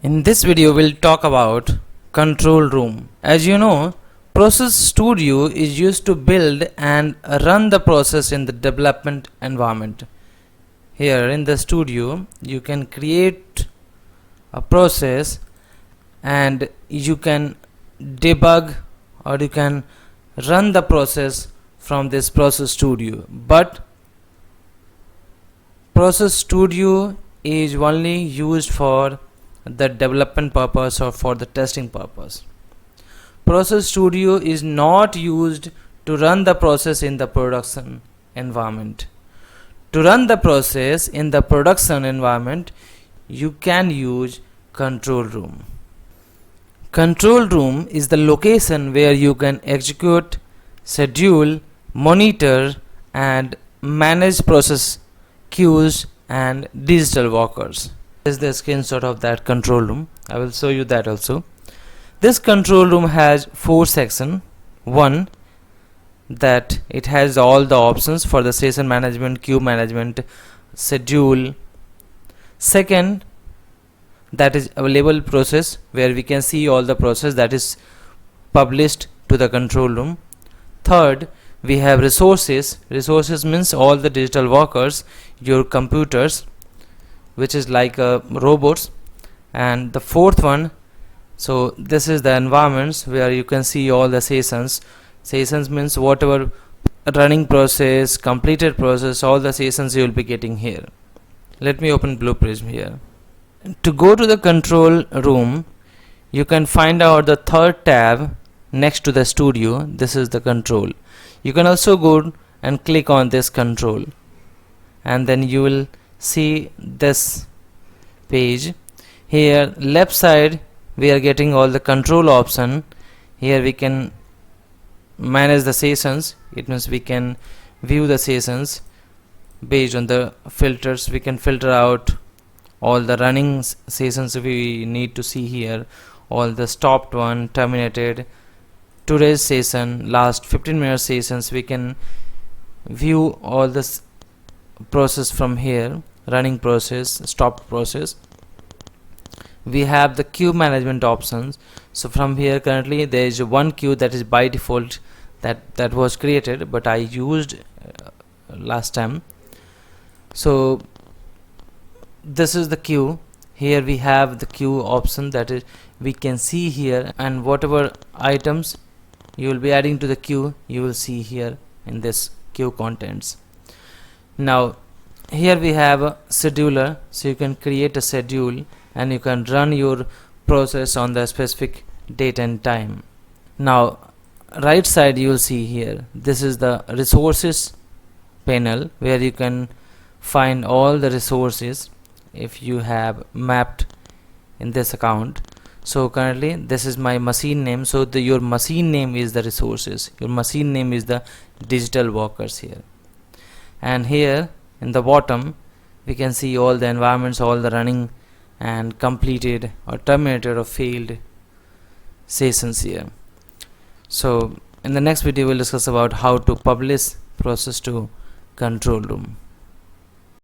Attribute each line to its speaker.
Speaker 1: In this video we'll talk about control room. As you know, Process Studio is used to build and run the process in the development environment. Here in the studio you can create a process and you can debug or you can run the process from this Process Studio, but Process Studio is only used for the development purpose or for the testing purpose. Process Studio is not used to run the process in the production environment. To run the process in the production environment, you can use control room. Control room is the location where you can execute, schedule, monitor and manage process queues and digital workers. This is the screenshot of that control room. I will show you that also. This control room has 4 sections. One, that it has all the options for the session management, queue management, schedule. Second, that is available process, where we can see all the process that is published to the control room. Third, we have resources. Resources means all the digital workers, your computers, which is like robots. And the fourth one, so this is the environments where you can see all the sessions. Sessions means whatever running process, completed process, all the sessions you will be getting here. Let me open Blue Prism here. To go to the control room, you can find out the third tab next to the studio. This is the control. You can also go and click on this control and then you will see this page. Here left side we are getting all the control option. Here we can manage the sessions. It means we can view the sessions based on the filters. We can filter out all the running sessions we need to see here, all the stopped one, terminated, today's session, last 15 minutes sessions. We can view all this process from here, running process, stopped process. We have the queue management options. So from here currently there is one queue that is by default that was created, but I used last time. So this is the queue. Here we have the queue option, that is we can see here, and whatever items you will be adding to the queue you will see here in this queue contents. Now here we have a scheduler, so you can create a schedule and you can run your process on the specific date and time. Now right side you will see here, this is the resources panel where you can find all the resources if you have mapped in this account. So currently this is my machine name, so your machine name is the resources, your machine name is the digital workers here. And here in the bottom we can see all the environments, all the running and completed or terminated or failed sessions here. So in the next video we'll discuss about how to publish process to control room.